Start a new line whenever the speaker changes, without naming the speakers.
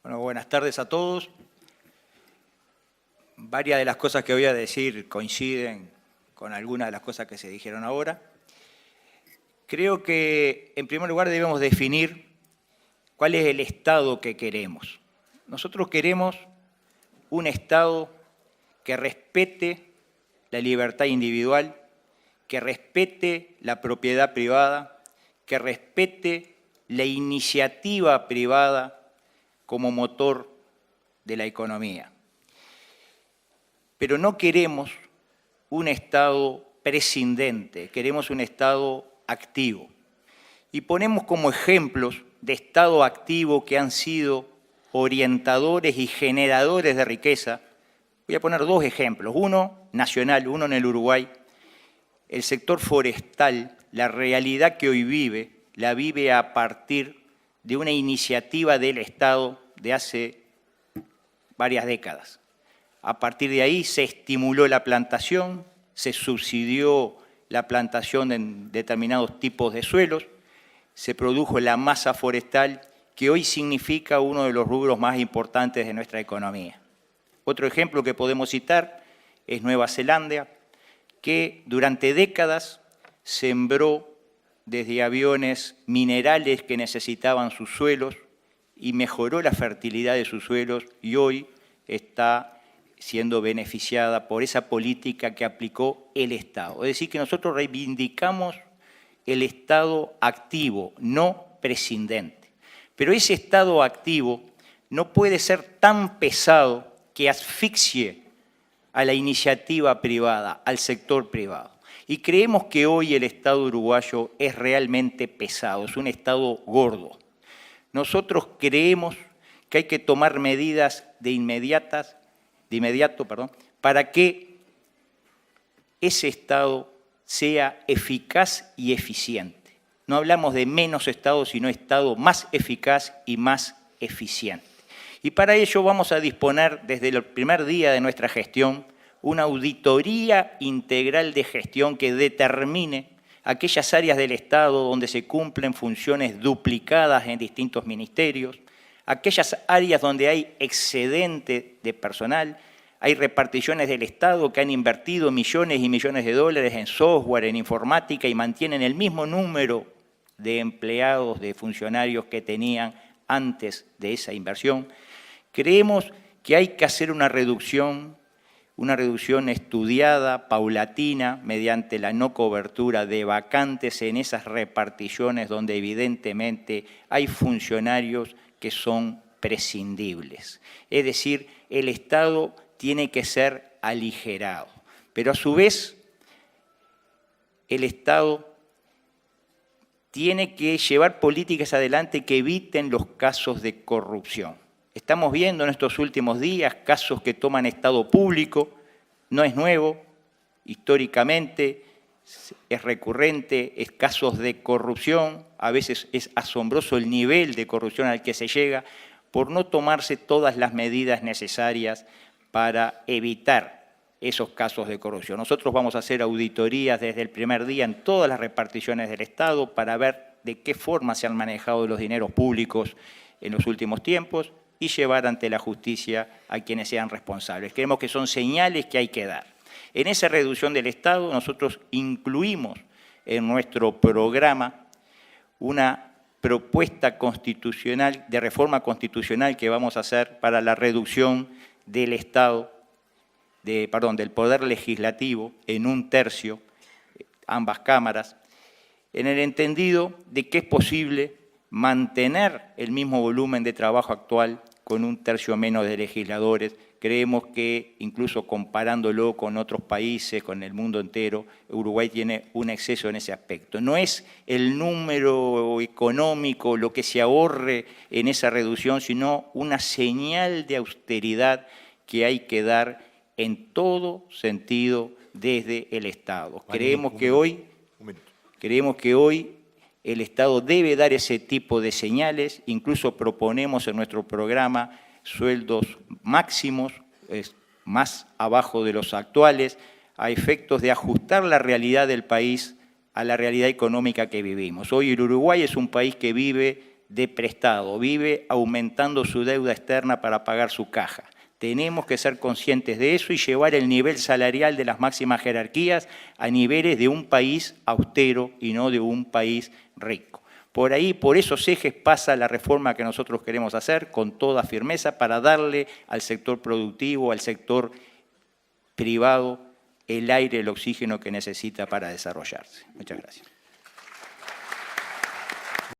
Bueno, buenas tardes a todos. Varias de las cosas que voy a decir coinciden con algunas de las cosas que se dijeron ahora. Creo que, en primer lugar, debemos definir cuál es el Estado que queremos. Nosotros queremos un Estado que respete la libertad individual, que respete la propiedad privada, que respete la iniciativa privada como motor de la economía. Pero no queremos un Estado prescindente, queremos un Estado activo. Y ponemos como ejemplos de Estado activo que han sido orientadores y generadores de riqueza. Voy a poner dos ejemplos, uno nacional, uno en el Uruguay. El sector forestal, la realidad que hoy vive, la vive a partir de una iniciativa del Estado de hace varias décadas. A partir de ahí se estimuló la plantación, se subsidió la plantación en determinados tipos de suelos, se produjo la masa forestal, que hoy significa uno de los rubros más importantes de nuestra economía. Otro ejemplo que podemos citar es Nueva Zelanda, que durante décadas sembró desde aviones minerales que necesitaban sus suelos y mejoró la fertilidad de sus suelos y hoy está siendo beneficiada por esa política que aplicó el Estado. Es decir, que nosotros reivindicamos el Estado activo, no prescindente. Pero ese Estado activo no puede ser tan pesado que asfixie a la iniciativa privada, al sector privado. Y creemos que hoy el Estado uruguayo es realmente pesado, es un Estado gordo. Nosotros creemos que hay que tomar medidas de inmediato, para que ese Estado sea eficaz y eficiente. No hablamos de menos Estado, sino Estado más eficaz y más eficiente. Y para ello vamos a disponer desde el primer día de nuestra gestión una auditoría integral de gestión que determine aquellas áreas del Estado donde se cumplen funciones duplicadas en distintos ministerios, aquellas áreas donde hay excedente de personal, hay reparticiones del Estado que han invertido millones y millones de dólares en software, en informática y mantienen el mismo número de empleados, de funcionarios que tenían antes de esa inversión. Creemos que hay que hacer una reducción estudiada, paulatina, mediante la no cobertura de vacantes en esas reparticiones donde evidentemente hay funcionarios que son prescindibles. Es decir, el Estado tiene que ser aligerado, pero a su vez el Estado tiene que llevar políticas adelante que eviten los casos de corrupción. Estamos viendo en estos últimos días casos que toman Estado público, no es nuevo, históricamente es recurrente, es casos de corrupción, a veces es asombroso el nivel de corrupción al que se llega por no tomarse todas las medidas necesarias para evitar esos casos de corrupción. Nosotros vamos a hacer auditorías desde el primer día en todas las reparticiones del Estado para ver de qué forma se han manejado los dineros públicos en los últimos tiempos y llevar ante la justicia a quienes sean responsables. Creemos que son señales que hay que dar. En esa reducción del Estado nosotros incluimos en nuestro programa una propuesta constitucional, de reforma constitucional que vamos a hacer para la reducción del Estado, del Poder Legislativo en 1/3, ambas cámaras, en el entendido de que es posible mantener el mismo volumen de trabajo actual con 1/3 menos de legisladores. Creemos que, incluso comparándolo con otros países, con el mundo entero, Uruguay tiene un exceso en ese aspecto. No es el número económico lo que se ahorre en esa reducción, sino una señal de austeridad que hay que dar en todo sentido desde el Estado. Creemos que hoy el Estado debe dar ese tipo de señales, incluso proponemos en nuestro programa sueldos máximos, más abajo de los actuales, a efectos de ajustar la realidad del país a la realidad económica que vivimos. Hoy el Uruguay es un país que vive de prestado, vive aumentando su deuda externa para pagar su caja. Tenemos que ser conscientes de eso y llevar el nivel salarial de las máximas jerarquías a niveles de un país austero y no de un país rico. Por ahí, por esos ejes pasa la reforma que nosotros queremos hacer con toda firmeza para darle al sector productivo, al sector privado, el aire, el oxígeno que necesita para desarrollarse. Muchas gracias.